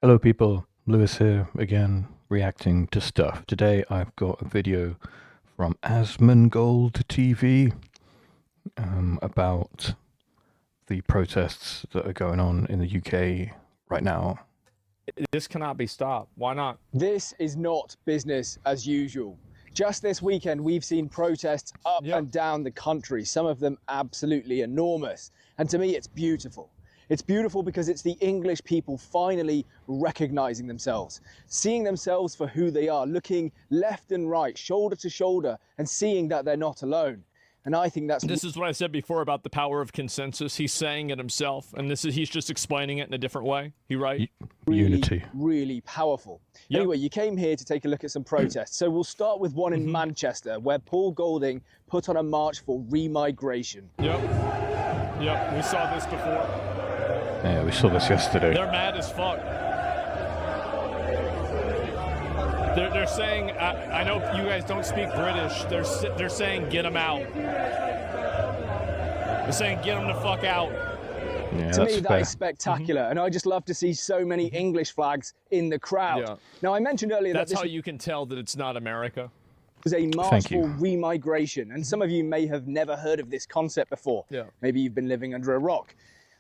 Hello people, Lewis here again, reacting to stuff. Today I've got a video from Asmongold TV about the protests that are going on in the UK right now. This cannot be stopped. Why not? This is not business as usual. Just this weekend, we've seen protests up and down the country, some of them absolutely enormous. And to me, it's beautiful. It's beautiful because it's the English people finally recognizing themselves, seeing themselves for who they are, looking left and right, shoulder to shoulder, and seeing that they're not alone. And I think this is what I said before about the power of consensus. He's saying it himself, and he's just explaining it in a different way. He right? Unity. Really powerful. Yep. Anyway, you came here to take a look at some protests. So we'll start with one in Manchester, where Paul Golding put on a march for remigration. Yep, we saw this before. Yeah, we saw this yesterday. They're mad as fuck. They're saying, I know you guys don't speak British. They're saying, get them out. They're saying, get them the fuck out. Yeah, to me, that is spectacular, and I just love to see so many English flags in the crowd. Yeah. Now, I mentioned earlier that's how you can tell that it's not America. It was a march for remigration, and some of you may have never heard of this concept before. Yeah. Maybe you've been living under a rock.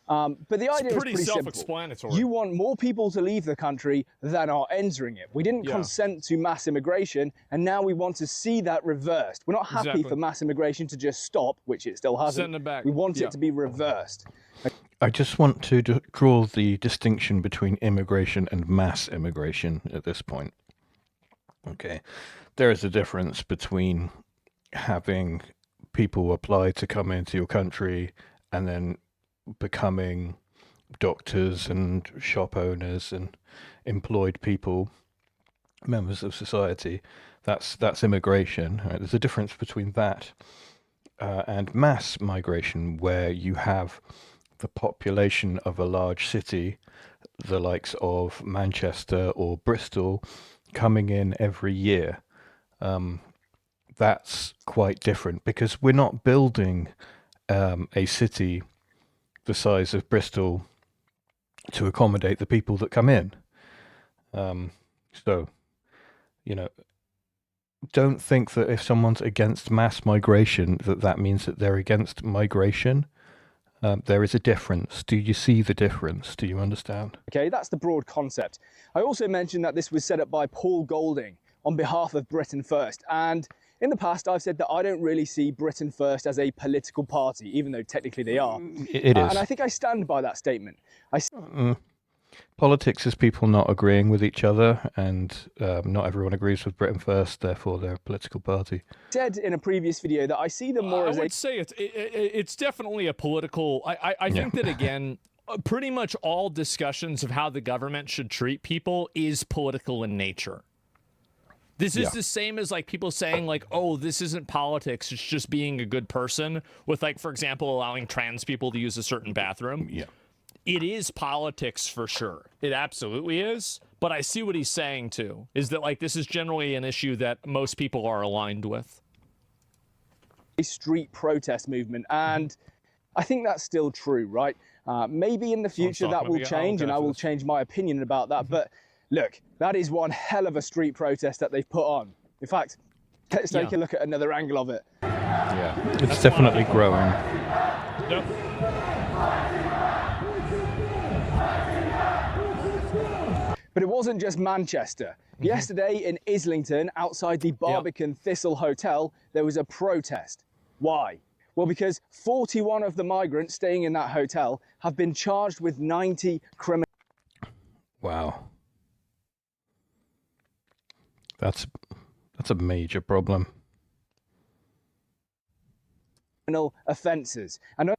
But the idea is pretty self-explanatory. You want more people to leave the country than are entering it. We didn't consent to mass immigration, and now we want to see that reversed. We're not happy for mass immigration to just stop, which it still hasn't. Send it back. We want it to be reversed. I just want to draw the distinction between immigration and mass immigration at this point. Okay, there is a difference between having people apply to come into your country and then becoming doctors and shop owners and employed people, members of society. That's immigration. Right? There's a difference between that and mass migration, where you have the population of a large city, the likes of Manchester or Bristol, coming in every year. That's quite different, because we're not building a city the size of Bristol to accommodate the people that come in. So, you know, don't think that if someone's against mass migration, that means that they're against migration. There is a difference. Do you see the difference? Do you understand? Okay, that's the broad concept. I also mentioned that this was set up by Paul Golding on behalf of Britain First. And in the past, I've said that I don't really see Britain First as a political party, even though technically they are. It is. And I think I stand by that statement. Politics is people not agreeing with each other, and not everyone agrees with Britain First, therefore they're a political party. I said in a previous video that I see them more as I would say it's definitely a political... I think that, again, pretty much all discussions of how the government should treat people is political in nature. This is the same as, like, people saying, like, oh, this isn't politics, it's just being a good person, with, like, for example, allowing trans people to use a certain bathroom. Yeah. It is politics for sure. It absolutely is. But I see what he's saying, too, is that, like, this is generally an issue that most people are aligned with. A street protest movement, and I think that's still true, right? Maybe in the future that will change, and I will change my opinion about that, but look, that is one hell of a street protest that they've put on. In fact, let's take a look at another angle of it. Yeah, it's definitely growing. Yep. But it wasn't just Manchester. Yesterday in Islington, outside the Barbican Thistle Hotel, there was a protest. Why? Well, because 41 of the migrants staying in that hotel have been charged with 90 criminal... Wow. That's a major problem. ...offences. And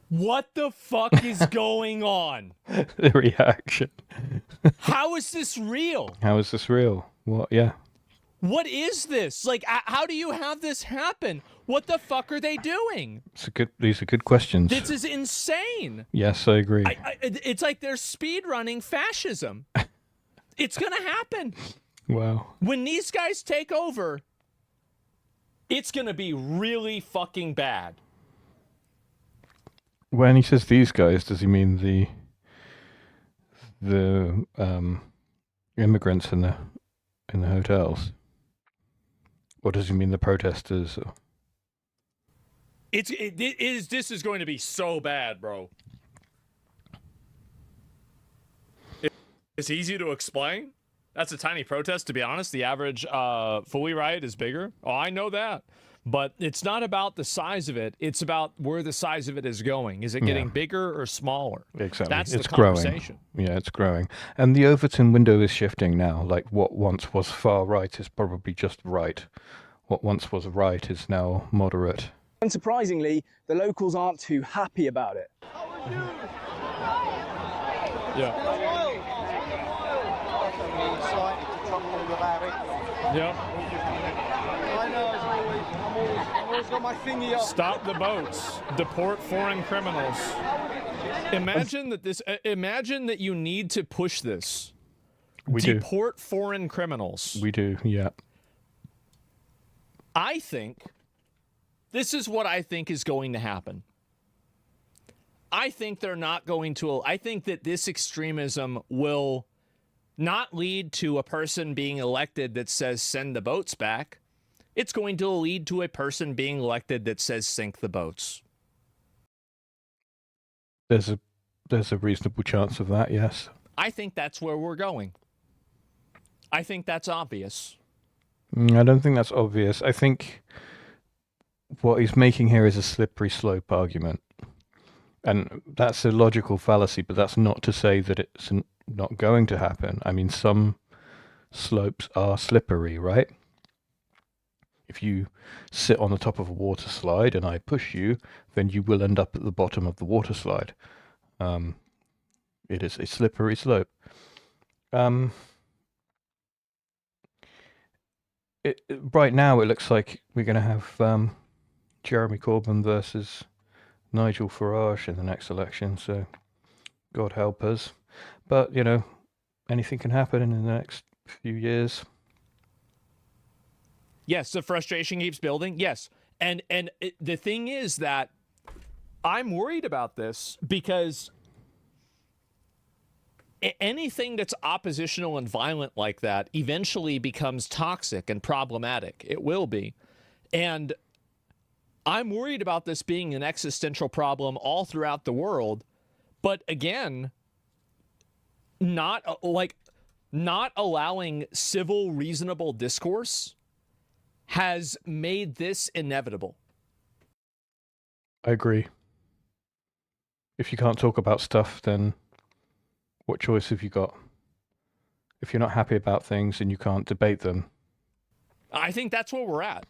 what the fuck is going on? The reaction. How is this real? How is this real? What? Yeah. What is this? Like, how do you have this happen? What the fuck are they doing? These are good questions. This is insane. Yes, I agree. It's like they're speed running fascism. It's gonna happen. Wow. When these guys take over, it's gonna be really fucking bad. When he says these guys, does he mean the immigrants in the hotels, or does he mean the protesters? This is going to be so bad, bro. It's easy to explain. That's a tiny protest, to be honest. The average fully riot is bigger. Oh, I know that. But it's not about the size of it. It's about where the size of it is going. Is it getting bigger or smaller? Exactly. That's it's the conversation. Growing. Yeah, it's growing. And the Overton window is shifting now. Like what once was far right is probably just right. What once was right is now moderate. Unsurprisingly, the locals aren't too happy about it. Yeah. Yeah. I know, I've always got my thingy up. Stop the boats. Deport foreign criminals. Imagine that you need to push this. We do. Deport foreign criminals. We do, yeah. I think this is what I think is going to happen. I think they're not going to. I think that this extremism will not lead to a person being elected that says send the boats back. It's going to lead to a person being elected that says sink the boats. There's a reasonable chance of that, yes. I think that's where we're going. I think that's obvious. I don't think that's obvious. I think what he's making here is a slippery slope argument. And that's a logical fallacy, but that's not to say that it's not going to happen. I mean, some slopes are slippery, right? If you sit on the top of a water slide and I push you, then you will end up at the bottom of the water slide. It is a slippery slope. Right now, it looks like we're going to have Jeremy Corbyn versus Nigel Farage in the next election, so God help us. But, you know, anything can happen in the next few years. Yes, the frustration keeps building. Yes. And the thing is that I'm worried about this because anything that's oppositional and violent like that eventually becomes toxic and problematic. It will be. And I'm worried about this being an existential problem all throughout the world. But again, not allowing civil, reasonable discourse has made this inevitable. I agree. If you can't talk about stuff, then what choice have you got? If you're not happy about things and you can't debate them. I think that's where we're at.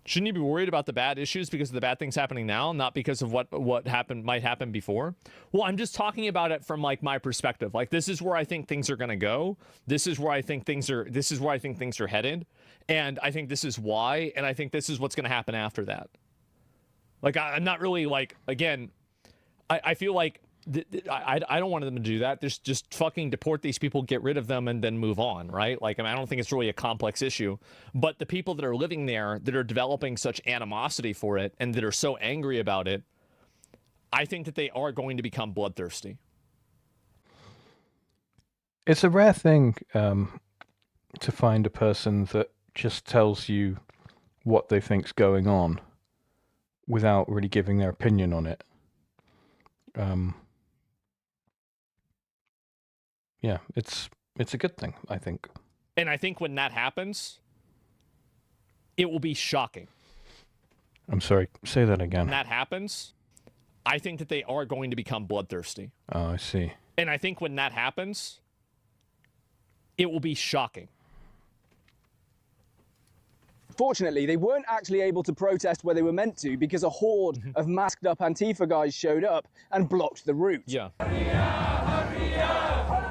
Shouldn't you be worried about the bad issues because of the bad things happening now, not because of what might happen before? Well, I'm just talking about it from like my perspective. Like this is where I think things are going to go. This is where I think things are headed, and I think this is why, and I think this is what's going to happen after that. Like I'm not really like again. I feel like I don't want them to do that. Just fucking deport these people, get rid of them, and then move on, right? Like, I mean, I don't think it's really a complex issue. But the people that are living there, that are developing such animosity for it, and that are so angry about it, I think that they are going to become bloodthirsty. It's a rare thing to find a person that just tells you what they think's going on without really giving their opinion on it. Yeah, it's a good thing, I think. And I think when that happens, it will be shocking. I'm sorry, say that again. When that happens, I think that they are going to become bloodthirsty. Oh, I see. And I think when that happens, it will be shocking. Fortunately, they weren't actually able to protest where they were meant to because a horde of masked up Antifa guys showed up and blocked the route. Yeah.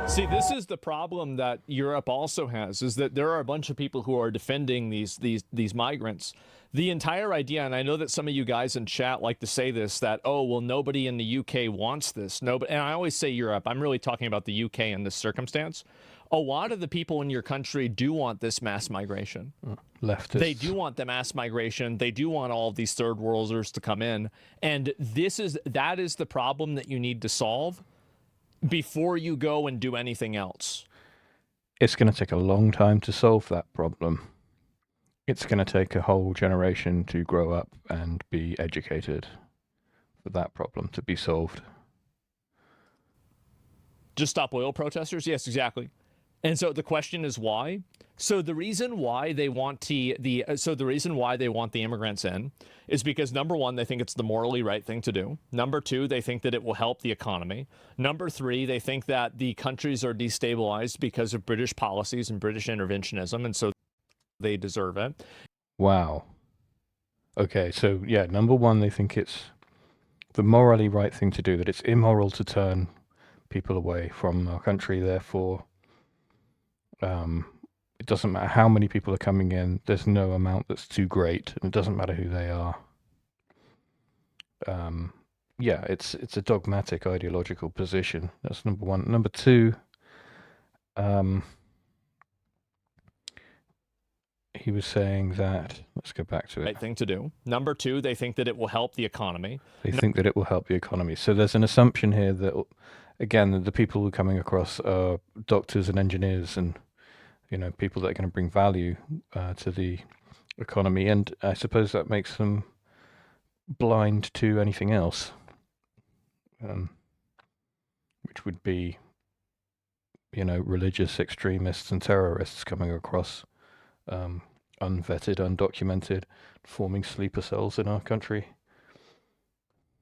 See, this is the problem that Europe also has, is that there are a bunch of people who are defending these migrants. The entire idea, and I know that some of you guys in chat like to say this, that, oh, well, nobody in the UK wants this. Nobody, and I always say Europe. I'm really talking about the UK in this circumstance. a lot of the people in your country do want this mass migration. Leftists. They do want the mass migration. They do want all of these third worlders to come in. And that is the problem that you need to solve before you go and do anything else. It's going to take a long time to solve that problem. It's going to take a whole generation to grow up and be educated for that problem to be solved. Just stop oil protesters? Yes, exactly. And so the question is why? So the reason why they want the immigrants in is because, number one, they think it's the morally right thing to do. Number two, they think that it will help the economy. Number three, they think that the countries are destabilized because of British policies and British interventionism, and so they deserve it. Wow. Okay, so yeah, number one, they think it's the morally right thing to do, that it's immoral to turn people away from our country, therefore it doesn't matter how many people are coming in, there's no amount that's too great, and it doesn't matter who they are. Yeah, it's a dogmatic ideological position. That's number one. Number two, he was saying that, let's go back to it. Right thing to do. Number two, they think that it will help the economy. They think that it will help the economy. So there's an assumption here that, again, the people who are coming across are doctors and engineers and, you know, people that are going to bring value to the economy. And I suppose that makes them blind to anything else, which would be, you know, religious extremists and terrorists coming across, unvetted, undocumented, forming sleeper cells in our country.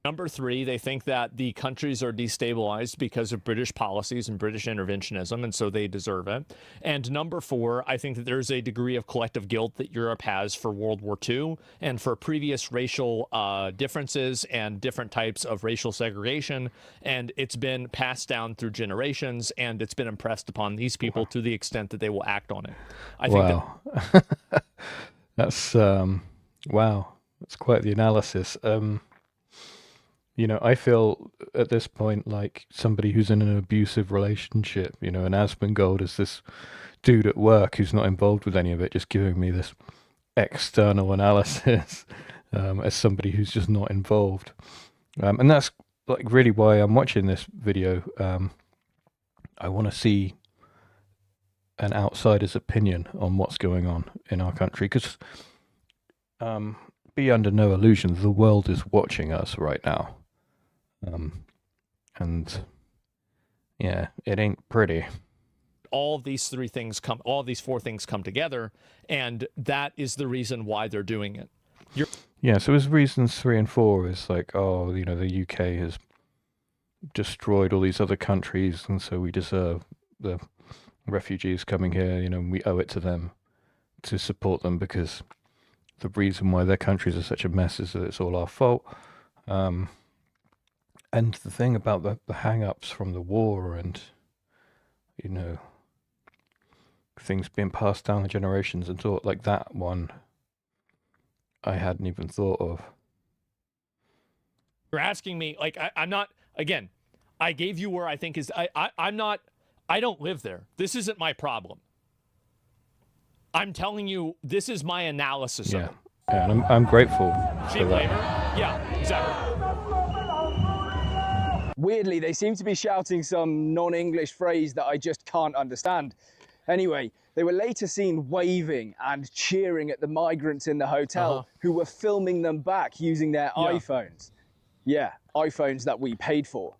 Number three, they think that the countries are destabilized because of British policies and British interventionism, and so they deserve it. And number four, I think that there's a degree of collective guilt that Europe has for World War II and for previous racial differences and different types of racial segregation, and it's been passed down through generations, and it's been impressed upon these people to the extent that they will act on it. I think that that's wow, that's quite the analysis. You know, I feel at this point like somebody who's in an abusive relationship, you know, and Asmongold is this dude at work who's not involved with any of it, just giving me this external analysis as somebody who's just not involved. And that's like really why I'm watching this video. I want to see an outsider's opinion on what's going on in our country, because be under no illusion, the world is watching us right now. And yeah, it ain't pretty. All these four things come together, and that is the reason why they're doing it. Yeah, so his reasons 3 and 4 is like, oh, you know, the UK has destroyed all these other countries, and so we deserve the refugees coming here, you know, and we owe it to them to support them, because the reason why their countries are such a mess is that it's all our fault. And the thing about the hang-ups from the war and, you know, things being passed down the generations, and thought like that one I hadn't even thought of. You're asking me, like, I'm not, again, I gave you where I think is, I'm not, I don't live there. This isn't my problem. I'm telling you, this is my analysis of it. Yeah, and I'm grateful Cheap for labor? that. Yeah, exactly. Weirdly, they seem to be shouting some non-English phrase that I just can't understand. Anyway, they were later seen waving and cheering at the migrants in the hotel who were filming them back using their iPhones. Yeah, iPhones that we paid for.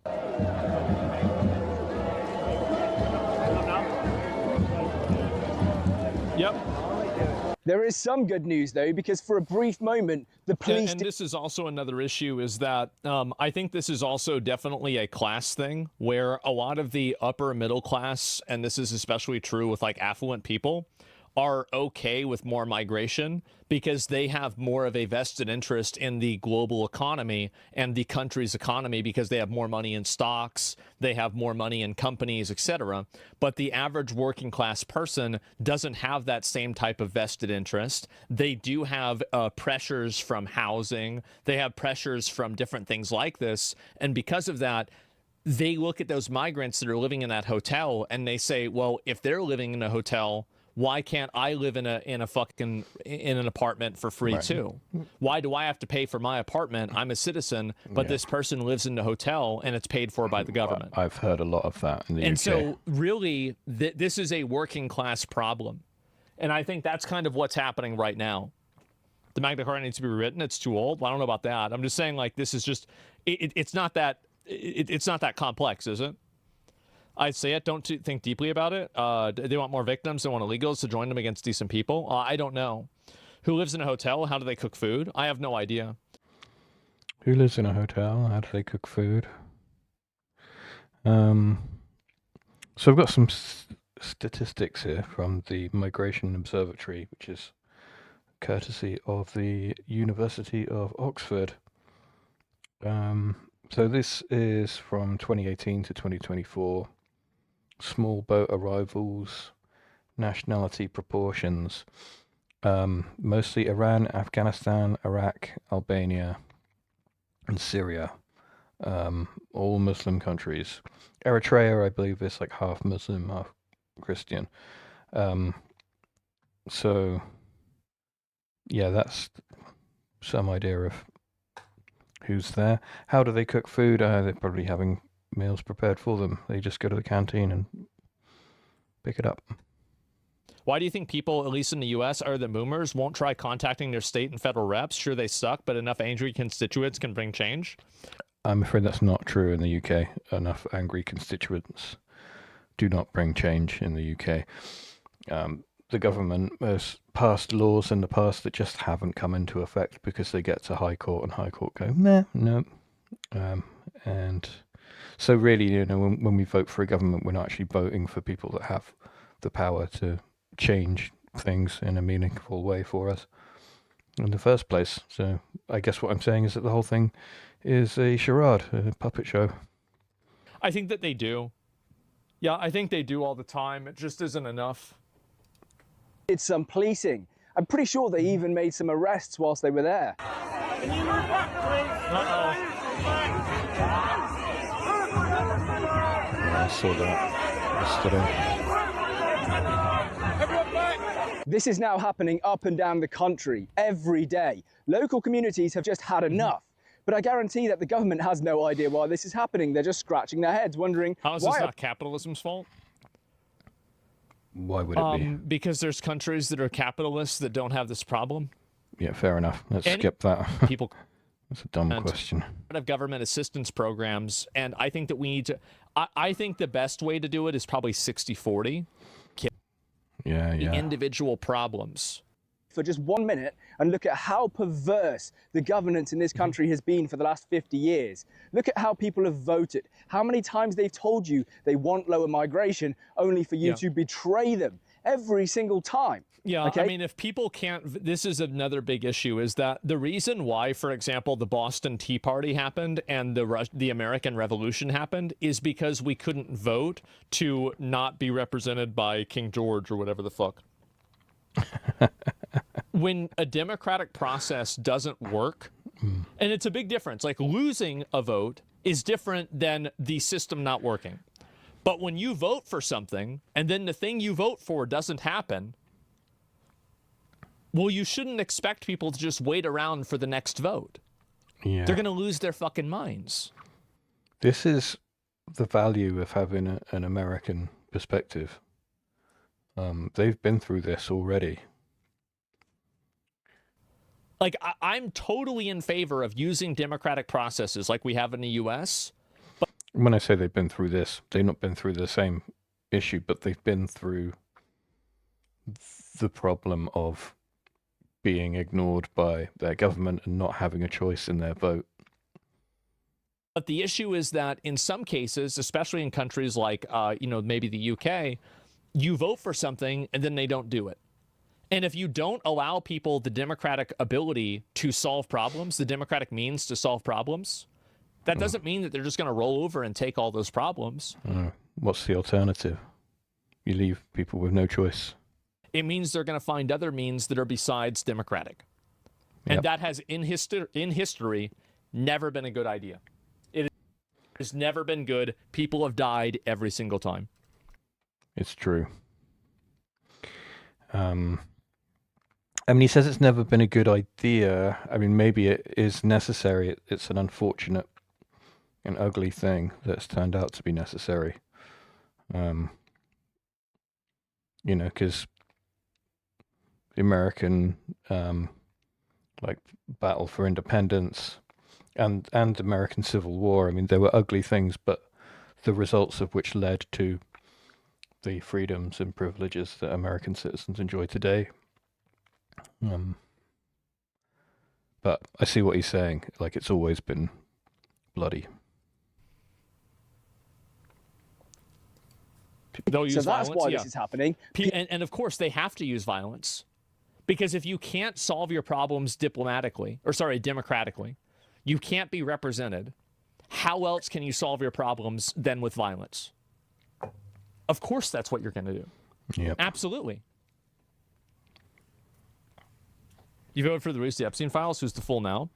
Yep. There is some good news, though, because for a brief moment, the police... And this is also another issue, is that I think this is also definitely a class thing, where a lot of the upper middle class, and this is especially true with like affluent people, are okay with more migration because they have more of a vested interest in the global economy and the country's economy, because they have more money in stocks, they have more money in companies, etc. But the average working class person doesn't have that same type of vested interest. They do have pressures from housing, they have pressures from different things like this, and because of that, they look at those migrants that are living in that hotel and they say, well, if they're living in a hotel, why can't I live in an apartment for free too? Why do I have to pay for my apartment? I'm a citizen, but this person lives in the hotel and it's paid for by the government. I've heard a lot of that in the UK. And so really, this is a working class problem. And I think that's kind of what's happening right now. The Magna Carta needs to be rewritten. It's too old. Well, I don't know about that. I'm just saying, like, this is just, it's not that complex, is it? I'd say it. Don't think deeply about it. They want more victims. They want illegals to join them against decent people. I don't know. Who lives in a hotel? How do they cook food? I have no idea. Who lives in a hotel? How do they cook food? So I've got some statistics here from the Migration Observatory, which is courtesy of the University of Oxford. So this is from 2018 to 2024. Small boat arrivals, nationality proportions. Mostly Iran, Afghanistan, Iraq, Albania, and Syria. All Muslim countries. Eritrea, I believe, is like half Muslim, half Christian. So, yeah, that's some idea of who's there. How do they cook food? They're probably having meals prepared for them. They just go to the canteen and pick it up. Why do you think people, at least in the U.S., are the boomers, won't try contacting their state and federal reps? Sure, they suck, but enough angry constituents can bring change? I'm afraid that's not true in the UK. Enough angry constituents do not bring change in the UK. The government has passed laws in the past that just haven't come into effect because they get to High Court and High Court go, nah, no. And so really, you know, when we vote for a government, we're not actually voting for people that have the power to change things in a meaningful way for us in the first place. So I guess what I'm saying is that the whole thing is a charade, a puppet show. I think that they do. Yeah, I think they do all the time. It just isn't enough. It's some policing. I'm pretty sure they even made some arrests whilst they were there. Can you move back, please? I saw that yesterday. This is now happening up and down the country every day. Local communities have just had enough. But I guarantee that the government has no idea why this is happening. They're just scratching their heads, wondering how is this not capitalism's fault? Why would it be? Because there's countries that are capitalists that don't have this problem. Yeah, fair enough. Let's skip that. People. That's a dumb question. Of government assistance programs, and I think that we need to. I think the best way to do it is probably 60-40. Yeah. The individual problems. For just 1 minute and look at how perverse the governance in this country has been for the last 50 years. Look at how people have voted, how many times they've told you they want lower migration only for you to betray them every single time. Yeah, okay? I mean, if people can't, this is another big issue, is that the reason why, for example, the Boston Tea Party happened and the American Revolution happened is because we couldn't vote to not be represented by King George or whatever the fuck. When a democratic process doesn't work, and it's a big difference, like losing a vote is different than the system not working. But when you vote for something and then the thing you vote for doesn't happen, well, you shouldn't expect people to just wait around for the next vote. Yeah. They're going to lose their fucking minds. This is the value of having an American perspective. They've been through this already. Like, I'm totally in favor of using democratic processes like we have in the U.S. But when I say they've been through this, they've not been through the same issue, but they've been through the problem of being ignored by their government and not having a choice in their vote. But the issue is that in some cases, especially in countries like, maybe the UK, you vote for something and then they don't do it. And if you don't allow people the democratic ability to solve problems, the democratic means to solve problems, that doesn't mean that they're just going to roll over and take all those problems. What's the alternative? You leave people with no choice. It means they're going to find other means that are besides democratic. And that has, in history, never been a good idea. It It's never been good. People have died every single time. It's true. I mean, he says it's never been a good idea. I mean, maybe it is necessary. It's an unfortunate and ugly thing that's turned out to be necessary. You know, because the American like battle for independence and American Civil War, I mean, they were ugly things, but the results of which led to the freedoms and privileges that American citizens enjoy today. But I see what he's saying. Like, it's always been bloody. They'll use So that's violence, why yeah. this is happening. And of course, they have to use violence. Because if you can't solve your problems democratically, you can't be represented, how else can you solve your problems than with violence? Of course, that's what you're going to do. Yeah. Absolutely. You voted for the Reese Epstein files? Who's the full now?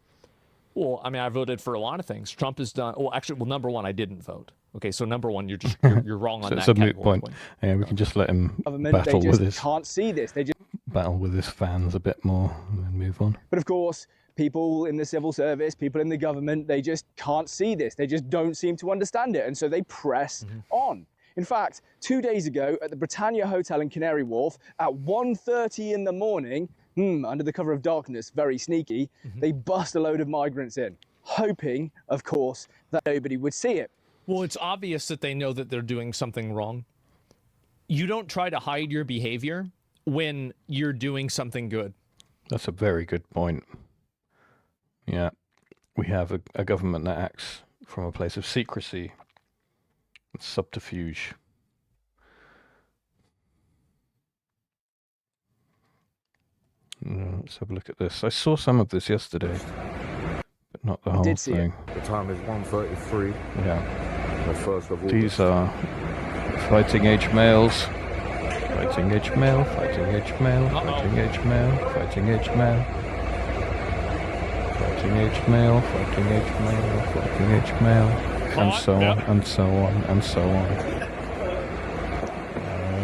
Well, I mean, I voted for a lot of things. Trump has done. Well, actually, number one, I didn't vote. Okay, so number one, you're wrong on So that. it's a moot point. Yeah, we can just let him battle with his can't see this. They just battle with his fans a bit more and then move on. But of course, people in the civil service, people in the government, they just can't see this. They just don't seem to understand it, and so they press on. In fact, 2 days ago at the Britannia Hotel in Canary Wharf at 1:30 in the morning, under the cover of darkness, very sneaky, they bust a load of migrants in, hoping, of course, that nobody would see it. Well, it's obvious that they know that they're doing something wrong. You don't try to hide your behavior when you're doing something good. That's a very good point. Yeah, we have a government that acts from a place of secrecy and subterfuge. Let's have a look at this. I saw some of this yesterday, but not the whole did see thing. The time is 1:33. Yeah, The 1st of August. these are fighting age males. Fighting age male, fighting age male, fighting age male, fighting age male. Fighting age male, fighting age male, fighting age male, and so on, and so on, and so on.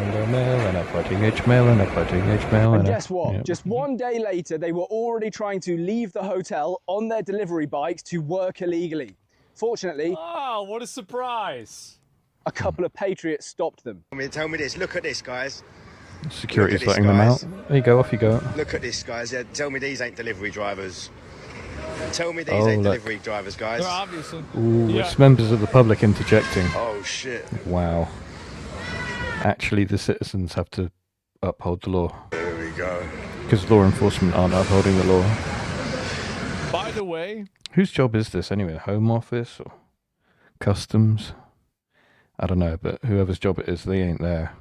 And a male, and a fighting age male, and a fighting age male. And guess what? Just 1 day later, they were already trying to leave the hotel on their delivery bikes to work illegally. Fortunately, Oh, what a surprise. a couple of patriots stopped them. Tell me this. Look at this, guys. Security's Look at letting this, them guys. out. There you go, off you go. Look at this, guys. Yeah, tell me these ain't delivery drivers. Tell me these Oh, ain't look. delivery drivers, guys. They're obviously. Ooh, Yeah. it's members of the public interjecting. Oh shit. Wow. Actually, the citizens have to uphold the law There we go. because law enforcement aren't upholding the law. By the way, Whose job is this anyway? Home Office or Customs? I don't know, but whoever's job it is, they ain't there.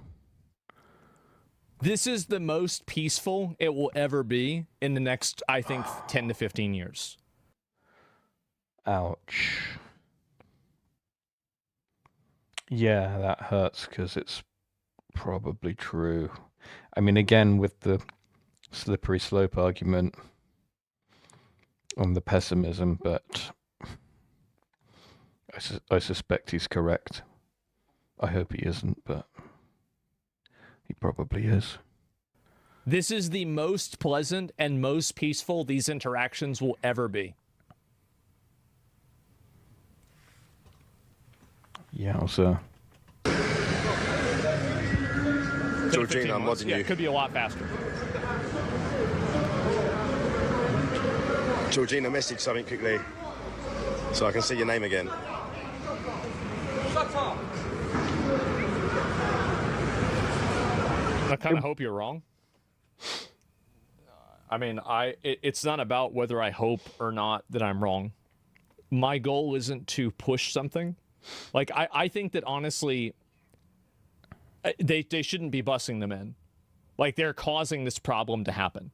this is the most peaceful it will ever be in the next, I think, 10 to 15 years. Ouch. Yeah, that hurts because it's probably true. I mean, again, with the slippery slope argument on the pessimism, but I suspect he's correct. I hope he isn't, but he probably is. This is the most pleasant and most peaceful these interactions will ever be. Yowza. Georgina, I'm modding Yeah, you. it could be a lot faster. Georgina, message something quickly so I can see your name again. I kind of hope you're wrong. I mean, it's not about whether I hope or not that I'm wrong. My goal isn't to push something. Like, I think that honestly, they shouldn't be busing them in. Like, they're causing this problem to happen.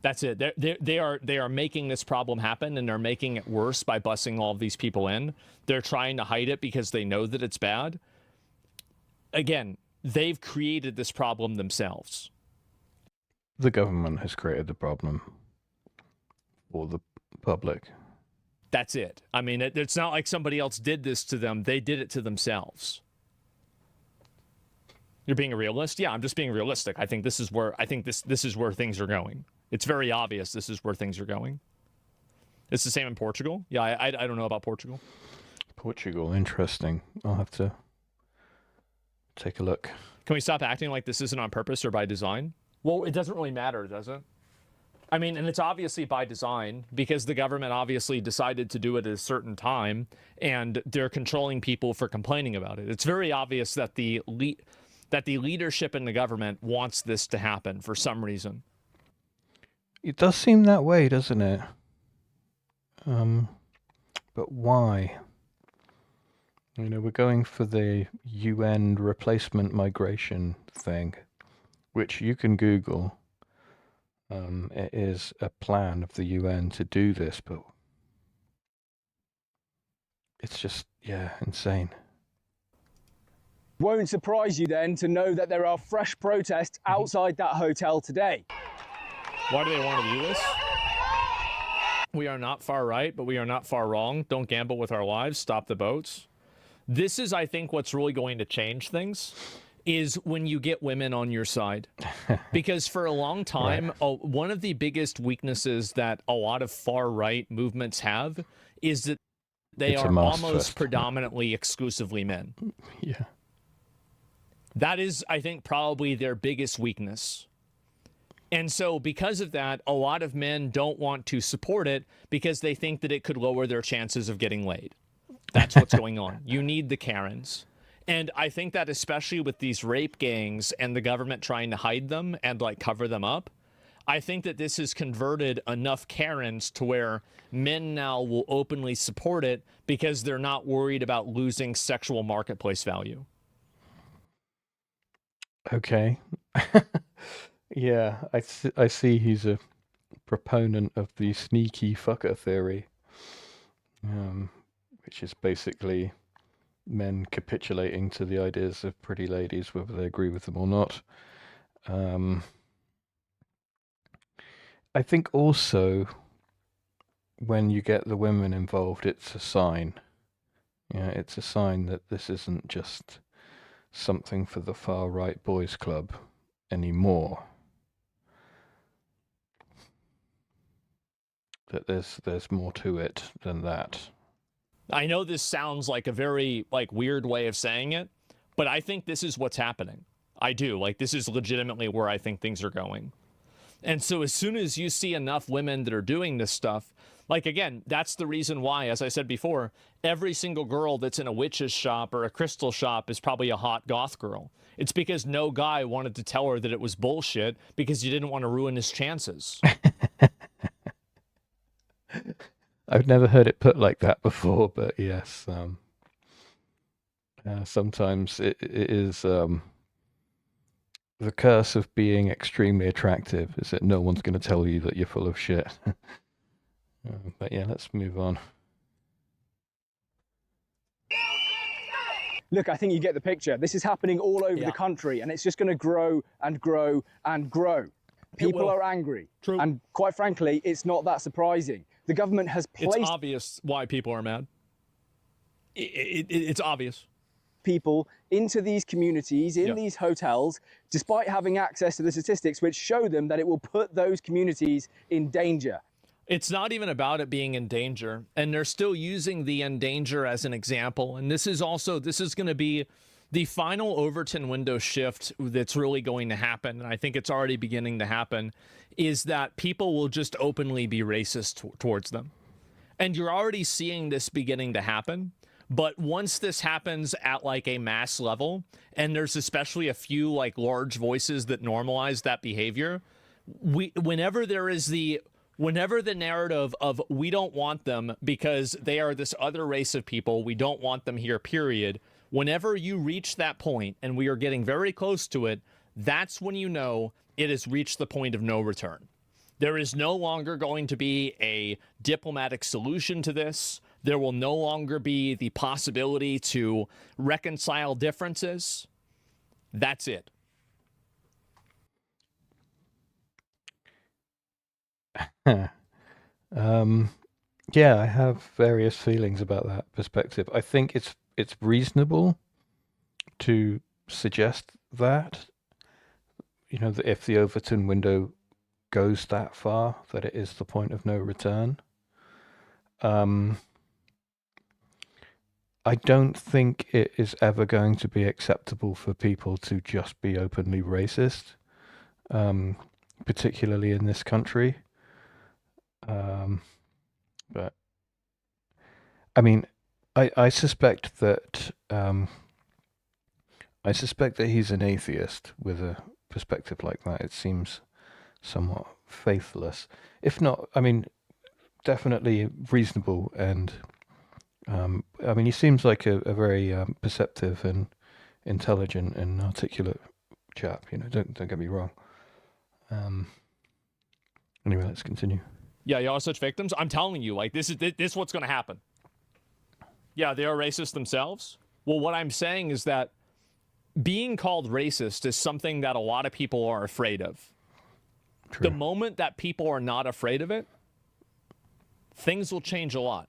That's it. They are making this problem happen, and they're making it worse by busing all of these people in. They're trying to hide it because they know that it's bad. Again, they've created this problem themselves. The government has created the problem for the public. That's it. I mean, it's not like somebody else did this to them. They did it to themselves. You're being a realist? Yeah, I'm just being realistic. I think this is where this is where things are going. It's very obvious this is where things are going. It's the same in Portugal. Yeah, I don't know about Portugal. Portugal, interesting. I'll have to take a look. Can we stop acting like this isn't on purpose or by design? Well, it doesn't really matter, does it? I mean, and it's obviously by design because the government obviously decided to do it at a certain time, and they're controlling people for complaining about it. It's very obvious that the leadership in the government wants this to happen for some reason. It does seem that way, doesn't it? But why? You know, we're going for the UN replacement migration thing, which you can Google. It is a plan of the UN to do this, but it's just, yeah, insane. Won't surprise you then to know that there are fresh protests outside that hotel today. Why do they want to do this? We are not far right, but we are not far wrong. Don't gamble with our lives. Stop the boats. This is, I think, what's really going to change things is when you get women on your side. Because for a long time, right, one of the biggest weaknesses that a lot of far-right movements have is that they are almost predominantly exclusively men. Yeah. That is, I think, probably their biggest weakness. And so because of that, a lot of men don't want to support it because they think that it could lower their chances of getting laid. That's what's going on. You need the Karens. And I think that especially with these rape gangs and the government trying to hide them and like cover them up, I think that this has converted enough Karens to where men now will openly support it because they're not worried about losing sexual marketplace value. Okay. Yeah, I see he's a proponent of the sneaky fucker theory, which is basically men capitulating to the ideas of pretty ladies, whether they agree with them or not. I think also when you get the women involved, it's a sign. Yeah, it's a sign that this isn't just something for the far right boys club anymore. That there's more to it than that. I know this sounds like a very weird way of saying it, but I think this is what's happening. I do. This is legitimately where I think things are going. And so as soon as you see enough women that are doing this stuff, again, that's the reason why, as I said before, every single girl that's in a witch's shop or a crystal shop is probably a hot goth girl. It's because no guy wanted to tell her that it was bullshit because you didn't want to ruin his chances. I've never heard it put like that before, but yes, sometimes it is the curse of being extremely attractive is that no one's going to tell you that you're full of shit. But yeah, let's move on. Look, I think you get the picture. This is happening all over the country, and it's just going to grow and grow and grow. People are angry. True. And quite frankly, it's not that surprising. The government has placed... It's obvious why people are mad. It's obvious. People into these communities, in these hotels, despite having access to the statistics which show them that it will put those communities in danger. It's not even about it being in danger, and they're still using the in danger as an example. And this is going to be the final Overton window shift that's really going to happen, and I think it's already beginning to happen, is that people will just openly be racist towards them. And you're already seeing this beginning to happen. But once this happens at a mass level, and there's especially a few large voices that normalize that behavior, whenever the narrative of we don't want them because they are this other race of people, we don't want them here, period. Whenever you reach that point, and we are getting very close to it, that's when you know it has reached the point of no return. There is no longer going to be a diplomatic solution to this. There will no longer be the possibility to reconcile differences. That's it. Yeah, I have various feelings about that perspective. I think it's reasonable to suggest that, that if the Overton window goes that far, that it is the point of no return. I don't think it is ever going to be acceptable for people to just be openly racist, particularly in this country. But I mean, I suspect that he's an atheist with a perspective like that. It seems somewhat faithless, if not. I mean, definitely reasonable, and I mean, he seems like a very perceptive and intelligent and articulate chap. Don't get me wrong. Anyway, let's continue. Yeah, y'all are such victims. I'm telling you, like this is what's going to happen. Yeah, they are racist themselves. Well, what I'm saying is that being called racist is something that a lot of people are afraid of. True. The moment that people are not afraid of it, things will change a lot.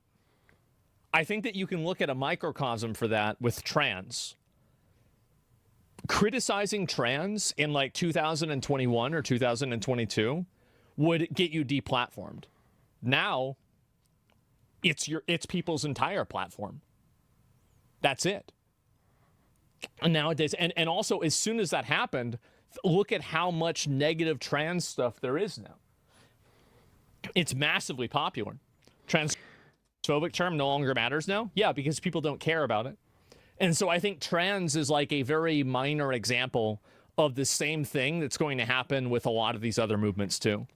I think that you can look at a microcosm for that with trans. Criticizing trans in like 2021 or 2022 would get you deplatformed. Now, it's people's entire platform. That's it. And nowadays, and also as soon as that happened, look at how much negative trans stuff there is now. It's massively popular. Transphobic term no longer matters now. Yeah, because people don't care about it. And so I think trans is like a very minor example of the same thing that's going to happen with a lot of these other movements too.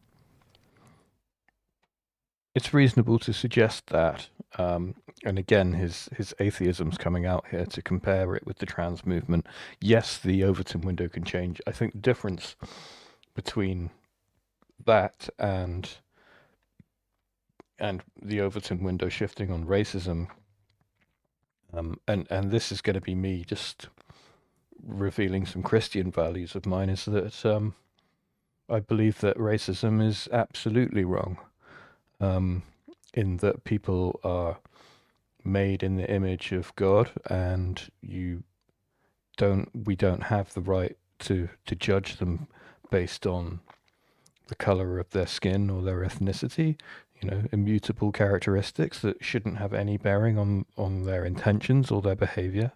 It's reasonable to suggest that, and again, his atheism's coming out here to compare it with the trans movement. Yes, the Overton window can change. I think the difference between that and the Overton window shifting on racism, and this is going to be me just revealing some Christian values of mine, is that I believe that racism is absolutely wrong. In that people are made in the image of God, and we don't have the right to judge them based on the color of their skin or their ethnicity. Immutable characteristics that shouldn't have any bearing on their intentions or their behavior.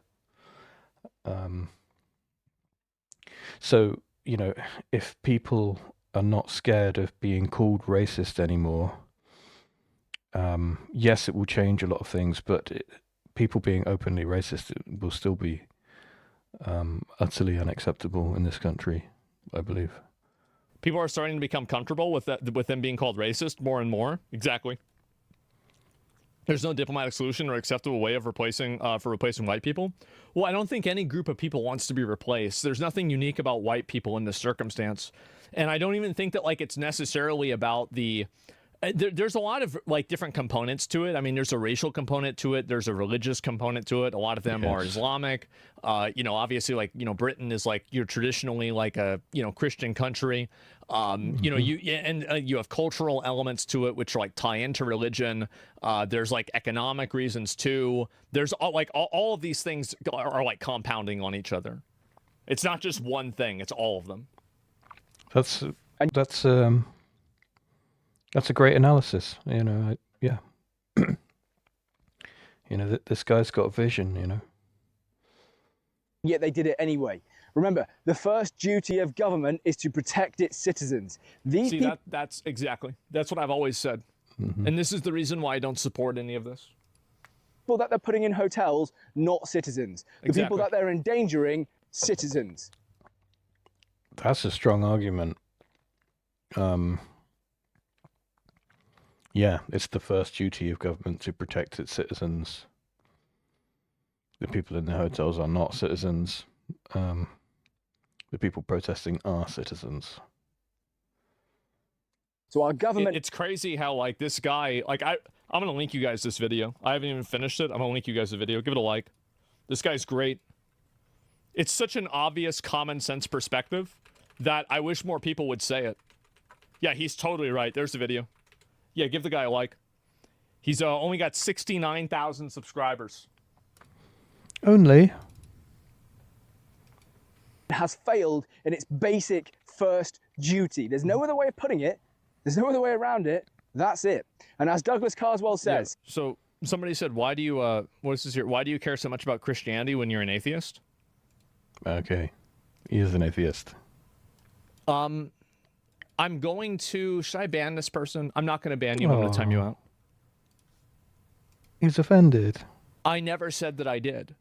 So, if people are not scared of being called racist anymore, yes, it will change a lot of things, but people being openly racist will still be utterly unacceptable in this country, I believe. People are starting to become comfortable with them being called racist more and more. Exactly. There's no diplomatic solution or acceptable way of replacing white people. Well, I don't think any group of people wants to be replaced. There's nothing unique about white people in this circumstance, and I don't even think that like it's necessarily about the. There's a lot of like different components to it. I mean, there's a racial component to it. There's a religious component to it. A lot of them are Islamic. Obviously, like Britain is like you're traditionally like a Christian country. You have cultural elements to it, which are like tie into religion. There's like economic reasons too. There's all of these things are like compounding on each other. It's not just one thing. It's all of them. That's a great analysis. Yeah. This guy's got a vision. Yet they did it anyway. Remember, the first duty of government is to protect its citizens. That's what I've always said. Mm-hmm. And this is the reason why I don't support any of this. People that they're putting in hotels, not citizens. The people that they're endangering, citizens. That's a strong argument. Yeah, it's the first duty of government to protect its citizens. The people in the hotels are not citizens. The people protesting are citizens. So our government... It's crazy how, like, this guy... Like, I'm going to link you guys this video. I haven't even finished it. I'm going to link you guys the video. Give it a like. This guy's great. It's such an obvious common sense perspective that I wish more people would say it. Yeah, he's totally right. There's the video. Yeah, give the guy a like. He's only got 69,000 subscribers. Only? Has failed in its basic first duty. There's no other way of putting it. There's no other way around it. That's it. And as Douglas Carswell says... Yeah. So somebody said, why do you, what is this here? Why do you care so much about Christianity when you're an atheist? Okay. He is an atheist. I'm going to... Should I ban this person? I'm not going to ban you. I'm going to time you out. He's offended. I never said that I did.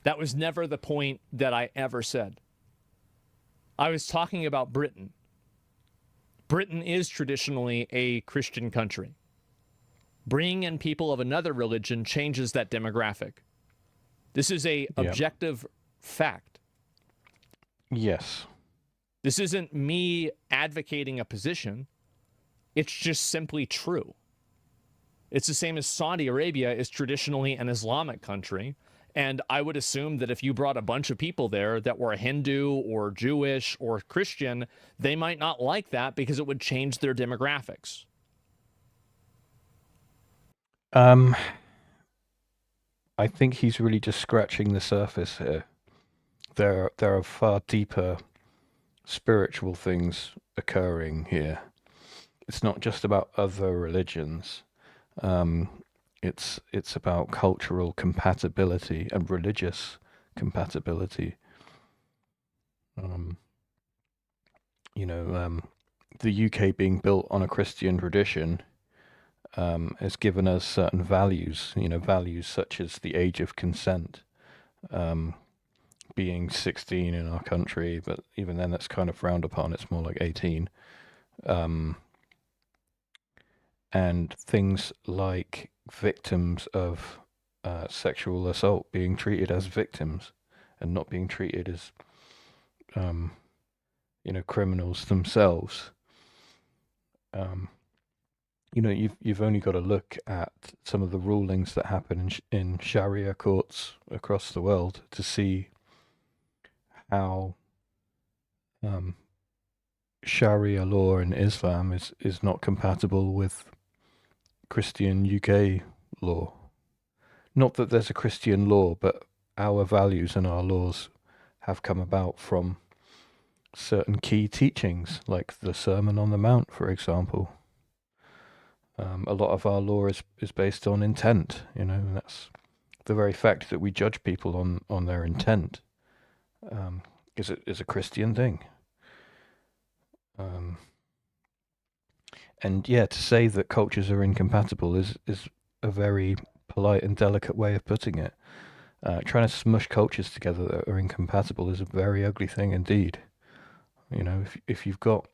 That was never the point that I ever said. I was talking about Britain. Britain is traditionally a Christian country. Bringing in people of another religion changes that demographic. This is a objective fact. Yes. This isn't me advocating a position. It's just simply true. It's the same as Saudi Arabia is traditionally an Islamic country. And I would assume that if you brought a bunch of people there that were Hindu or Jewish or Christian, they might not like that because it would change their demographics. I think he's really just scratching the surface here. There are far deeper spiritual things occurring here. It's not just about other religions. It's about cultural compatibility and religious compatibility. The UK being built on a Christian tradition has given us certain values, values such as the age of consent, being 16 in our country, but even then that's kind of frowned upon. It's more like 18. And things like victims of sexual assault being treated as victims and not being treated as, criminals themselves. You've only got to look at some of the rulings that happen in Sharia courts across the world to see how Sharia law in Islam is not compatible with Christian UK law. Not that there's a Christian law, but our values and our laws have come about from certain key teachings, like the Sermon on the Mount, for example. A lot of our law is based on intent, and that's the very fact that we judge people on their intent is a Christian thing. And yeah, to say that cultures are incompatible is a very polite and delicate way of putting it. Trying to smush cultures together that are incompatible is a very ugly thing indeed. If you've got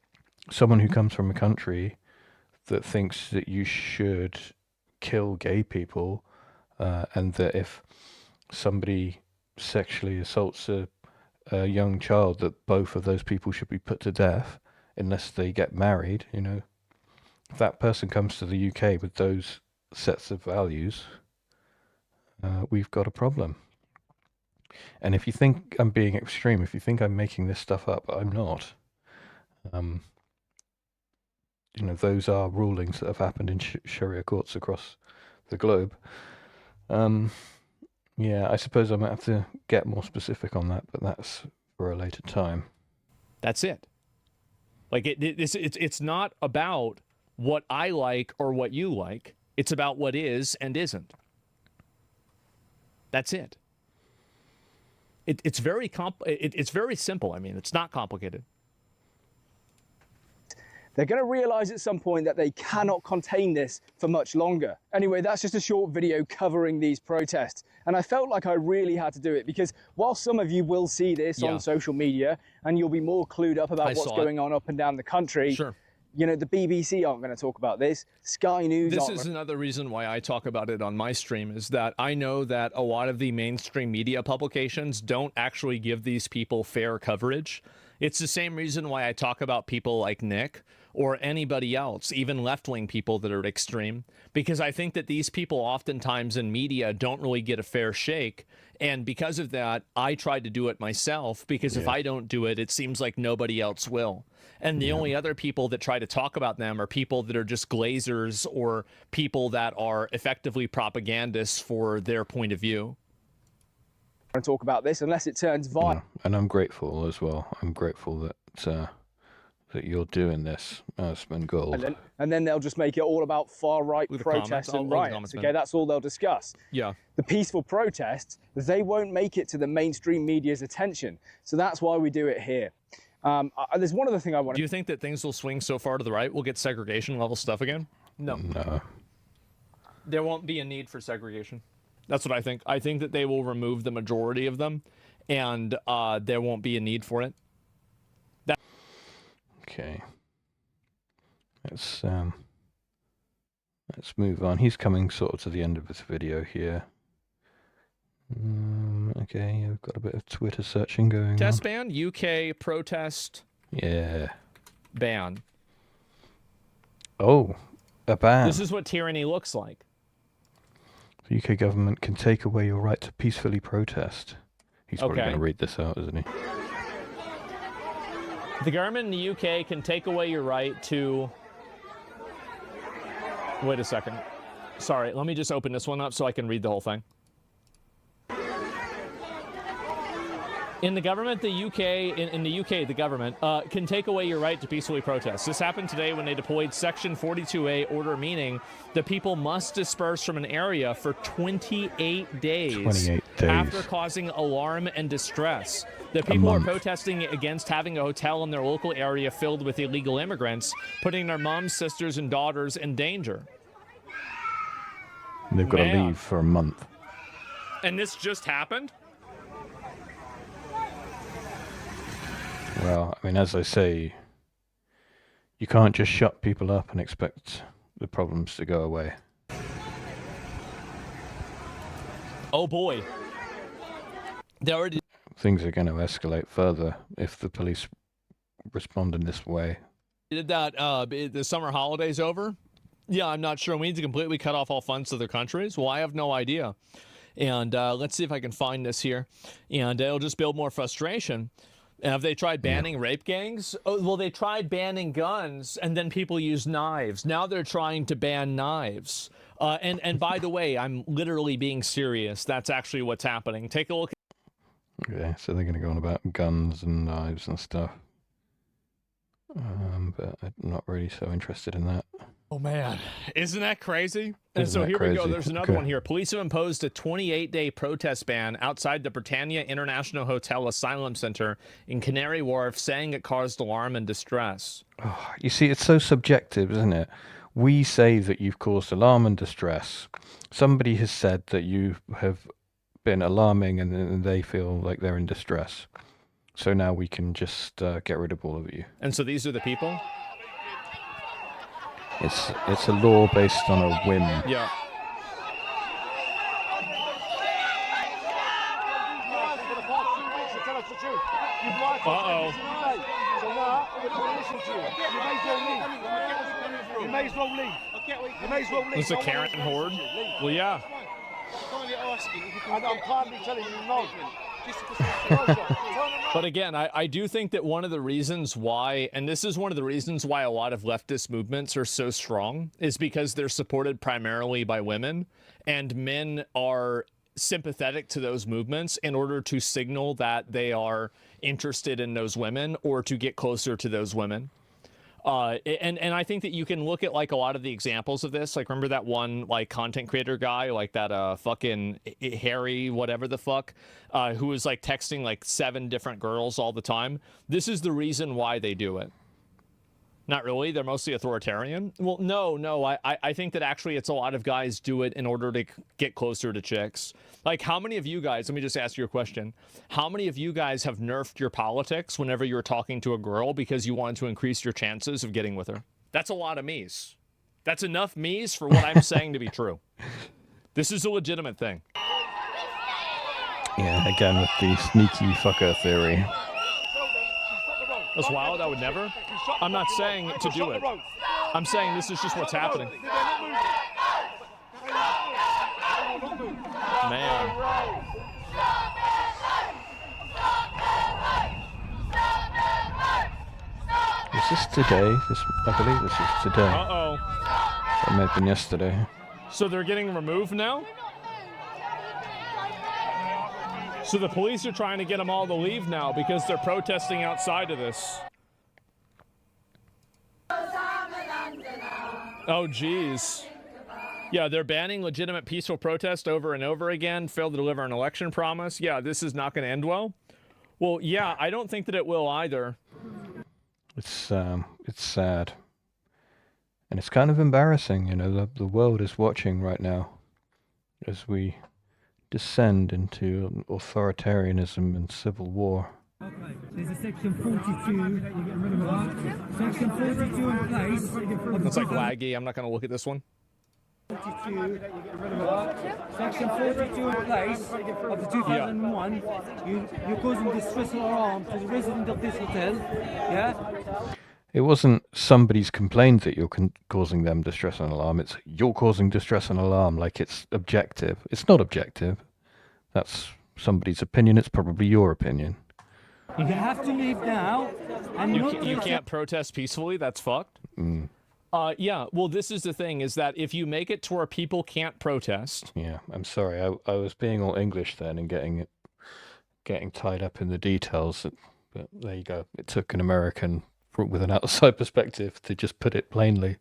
someone who comes from a country that thinks that you should kill gay people, and that if somebody sexually assaults a young child, that both of those people should be put to death unless they get married, if that person comes to the UK with those sets of values, we've got a problem. And if you think I'm being extreme, if you think I'm making this stuff up, I'm not. Those are rulings that have happened in Sharia courts across the globe. I suppose I might have to get more specific on that, but that's for a later time. That's it. Like it's not about what I like or what you like. It's about what is and isn't. That's it. It's very it's very simple. I mean, it's not complicated. They're going to realize at some point that they cannot contain this for much longer. Anyway, that's just a short video covering these protests. And I felt like I really had to do it because while some of you will see this on social media and you'll be more clued up about what's going on up and down the country, sure, the BBC aren't going to talk about this. Sky News This is another reason why I talk about it on my stream, is that I know that a lot of the mainstream media publications don't actually give these people fair coverage. It's the same reason why I talk about people like Nick or anybody else, even left-wing people that are extreme, because I think that these people oftentimes in media don't really get a fair shake. And because of that, I tried to do it myself, because if I don't do it, it seems like nobody else will. And the only other people that try to talk about them are people that are just glazers or people that are effectively propagandists for their point of view. And talk about this unless it turns violent. Yeah. And I'm grateful as well. I'm grateful that that you're doing this, Asmongold. And then they'll just make it all about far-right protests and riots. Okay, that's all they'll discuss. Yeah. The peaceful protests, they won't make it to the mainstream media's attention. So that's why we do it here. There's one other thing I want to... Do you think that things will swing so far to the right we'll get segregation level stuff again? No. No. There won't be a need for segregation. That's what I think. I think that they will remove the majority of them, and there won't be a need for it. Okay. Let's move on. He's coming sort of to the end of this video here. Okay, we've got a bit of Twitter searching going Test on. ban, UK protest Yeah. ban. Oh, a ban. This is what tyranny looks like. The UK government can take away your right to peacefully protest. He's probably Okay. going to read this out, isn't he? The government in the UK can take away your right to... Wait a second. Sorry, let me just open this one up so I can read the whole thing. In the government, the UK, the government can take away your right to peacefully protest. This happened today when they deployed Section 42A order, meaning the people must disperse from an area for 28 days. 28 days. After causing alarm and distress. The people are protesting against having a hotel in their local area filled with illegal immigrants, putting their moms, sisters, and daughters in danger. They've got to leave for a month. And this just happened? Well, I mean, as I say, you can't just shut people up and expect the problems to go away. Oh boy. They already... Things are going to escalate further if the police respond in this way. Did that the summer holidays over? Yeah, I'm not sure. We need to completely cut off all funds to other countries? Well, I have no idea. And let's see if I can find this here. And it'll just build more frustration. Have they tried banning rape gangs? Oh, well, they tried banning guns, and then people use knives. Now they're trying to ban knives. And by the way, I'm literally being serious. That's actually what's happening. Take a look. Okay, so they're going to go on about guns and knives and stuff. But I'm not really so interested in that. Oh, man. Isn't that crazy? And so here we go. There's another one here. Police have imposed a 28-day protest ban outside the Britannia International Hotel Asylum Center in Canary Wharf, saying it caused alarm and distress. Oh, you see, it's so subjective, isn't it? We say that you've caused alarm and distress. Somebody has said that you have been alarming and they feel like they're in distress. So now we can just get rid of all of you. And so these are the people? It's a law based on a whim. Yeah. Uh-oh. You may as well leave. You may as well leave. This is a Karen horde? Well, yeah. I'm kindly telling you no. But again, I do think that one of the reasons why, and this is one of the reasons why a lot of leftist movements are so strong, is because they're supported primarily by women, and men are sympathetic to those movements in order to signal that they are interested in those women or to get closer to those women. And I think that you can look at like a lot of the examples of this. Like, remember that one like content creator guy, like that fucking Harry whatever the fuck, who was like texting like 7 different girls all the time. This is the reason why they do it. Not really. They're mostly authoritarian. Well, no. I think that actually it's a lot of guys do it in order to get closer to chicks. Like, how many of you guys, let me just ask you a question. How many of you guys have nerfed your politics whenever you're talking to a girl because you wanted to increase your chances of getting with her? That's a lot of me's. That's enough me's for what I'm saying to be true. This is a legitimate thing. Yeah, again with the sneaky fucker theory. That's wild. I would never. I'm not saying to do it. I'm saying this is just what's happening. Man. Is this today? I believe this is today. Uh-oh. It may have been yesterday. So they're getting removed now? So the police are trying to get them all to leave now because they're protesting outside of this. Oh, geez. Yeah, they're banning legitimate peaceful protest over and over again, failed to deliver an election promise. Yeah, this is not going to end well. Well, yeah, I don't think that it will either. It's sad. And it's kind of embarrassing, you know, the world is watching right now as we descend into authoritarianism and civil war. Okay, there's a section 42. Section 42 in place. It's like laggy. I'm not going to look at this one. 42. Section 42 in place of the 2001. You're causing distress or harm to the resident of this hotel. Yeah? It wasn't somebody's complained that you're causing them distress and alarm. It's you're causing distress and alarm like it's objective. It's not objective. That's somebody's opinion. It's probably your opinion. You have to leave now. And you can't protest peacefully. That's fucked. Mm. Yeah, well, this is the thing, is that if you make it to where people can't protest... Yeah, I'm sorry. I was being all English then and getting tied up in the details. But there you go. It took an American with an outside perspective to just put it plainly.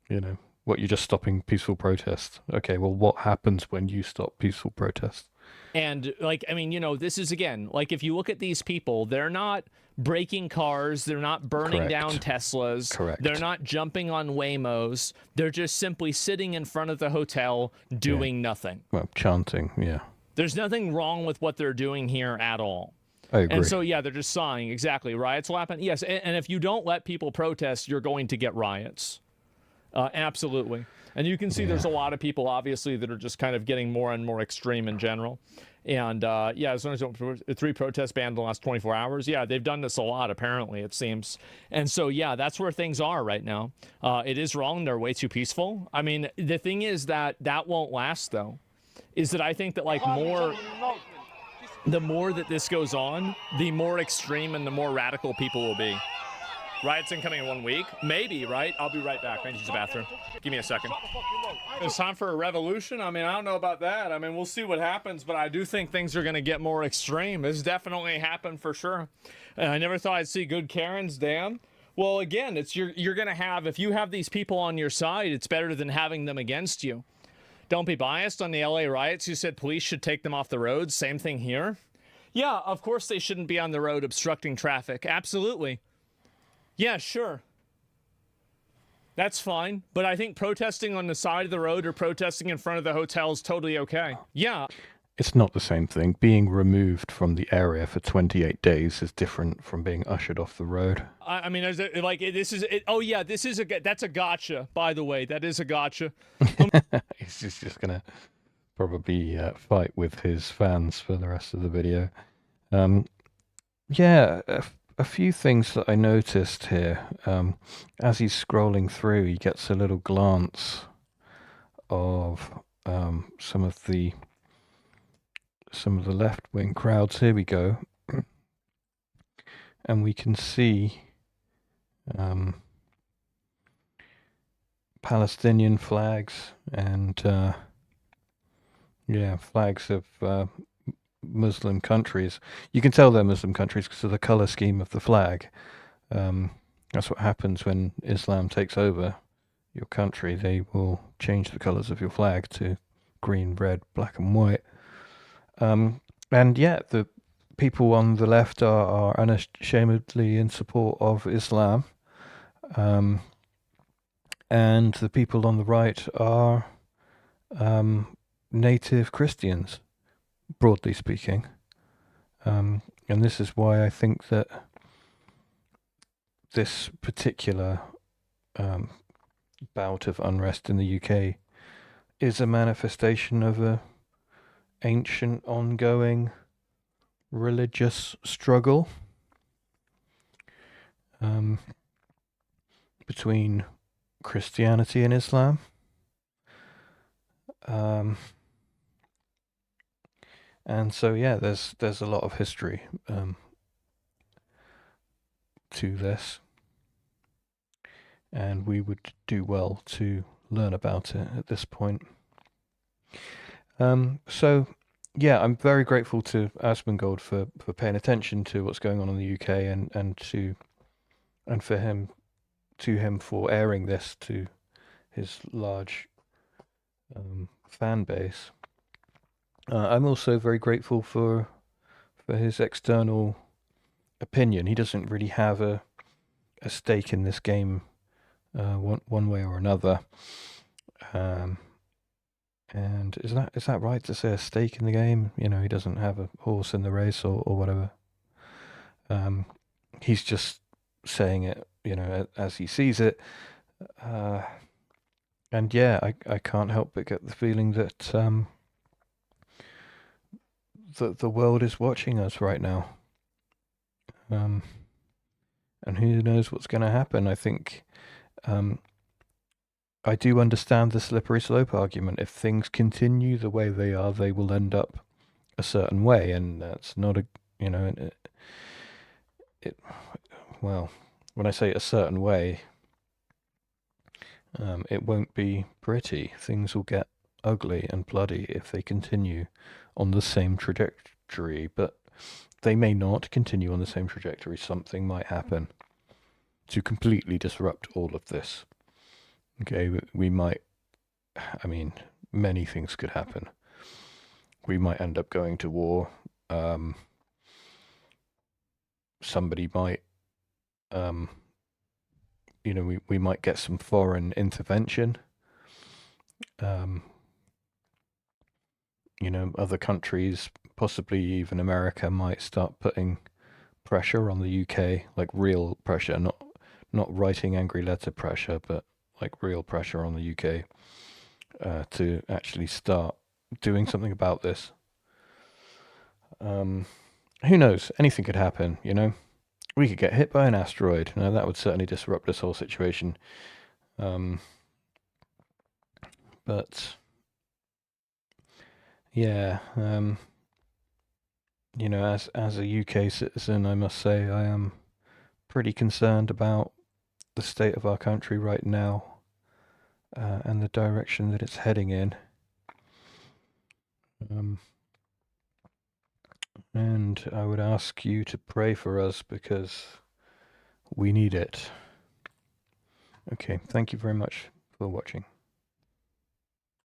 You know, what, you're just stopping peaceful protest. Okay, well, what happens when you stop peaceful protest? And, like, I mean, you know, this is, again, like, if you look at these people, they're not breaking cars, they're not burning Correct. down Teslas, Correct. They're not jumping on Waymos, they're just simply sitting in front of the hotel doing nothing. Well, chanting, yeah. There's nothing wrong with what they're doing here at all. I agree. And so, yeah, they're just sighing. Exactly. Riots will happen. Yes, and if you don't let people protest, you're going to get riots. Absolutely. And you can see there's a lot of people, obviously, that are just kind of getting more and more extreme in general. And, yeah, as long as 3 protests banned in the last 24 hours, yeah, they've done this a lot, apparently, it seems. And so, yeah, that's where things are right now. It is wrong. They're way too peaceful. I mean, the thing is that won't last, though, is that I think that, like, the more that this goes on, the more extreme and the more radical people will be. Riots incoming in 1 week? Maybe, right? I'll be right back. I need to use the bathroom. Give me a second. It's time for a revolution? I mean, I don't know about that. I mean, we'll see what happens, but I do think things are going to get more extreme. This definitely happened for sure. I never thought I'd see good Karens, damn. Well, again, it's you're going to have, if you have these people on your side, it's better than having them against you. Don't be biased on the LA riots. You said police should take them off the roads. Same thing here. Yeah, of course they shouldn't be on the road obstructing traffic. Absolutely. Yeah, sure. That's fine. But I think protesting on the side of the road or protesting in front of the hotel is totally okay. Yeah. It's not the same thing. Being removed from the area for 28 days is different from being ushered off the road. I mean, oh yeah, that's a gotcha, by the way. That is a gotcha. He's just going to probably fight with his fans for the rest of the video. Yeah, a few things that I noticed here. As he's scrolling through, he gets a little glance of some of the left-wing crowds. Here we go. And we can see Palestinian flags and flags of Muslim countries. You can tell they're Muslim countries because of the color scheme of the flag. That's what happens when Islam takes over your country. They will change the colors of your flag to green, red, black and white. And yeah, the people on the left are unashamedly in support of Islam. And the people on the right are native Christians, broadly speaking. And this is why I think that this particular bout of unrest in the UK is a manifestation of a ancient, ongoing religious struggle. between Christianity and Islam. And so, yeah, there's a lot of history to this, and we would do well to learn about it at this point. So, yeah, I'm very grateful to Asmongold for paying attention to what's going on in the UK and for him for airing this to his large fan base. I'm also very grateful for his external opinion. He doesn't really have a stake in this game one way or another. And is that right to say a stake in the game? You know, he doesn't have a horse in the race or whatever. He's just saying it, you know, as he sees it. And yeah, I can't help but get the feeling that the world is watching us right now. And who knows what's going to happen? I think I do understand the slippery slope argument. If things continue the way they are, they will end up a certain way, and that's not a, you know, well, when I say a certain way, it won't be pretty. Things will get ugly and bloody if they continue on the same trajectory, but they may not continue on the same trajectory. Something might happen to completely disrupt all of this. Okay, we might, I mean, many things could happen. We might end up going to war. Somebody might, you know, we might get some foreign intervention. You know, other countries, possibly even America, might start putting pressure on the UK, like real pressure, not writing angry letter pressure, but like real pressure on the UK to actually start doing something about this. Who knows? Anything could happen, you know? We could get hit by an asteroid. Now, that would certainly disrupt this whole situation. But yeah, you know, as a UK citizen, I must say I am pretty concerned about the state of our country right now and the direction that it's heading in. And I would ask you to pray for us because we need it. Okay, thank you very much for watching.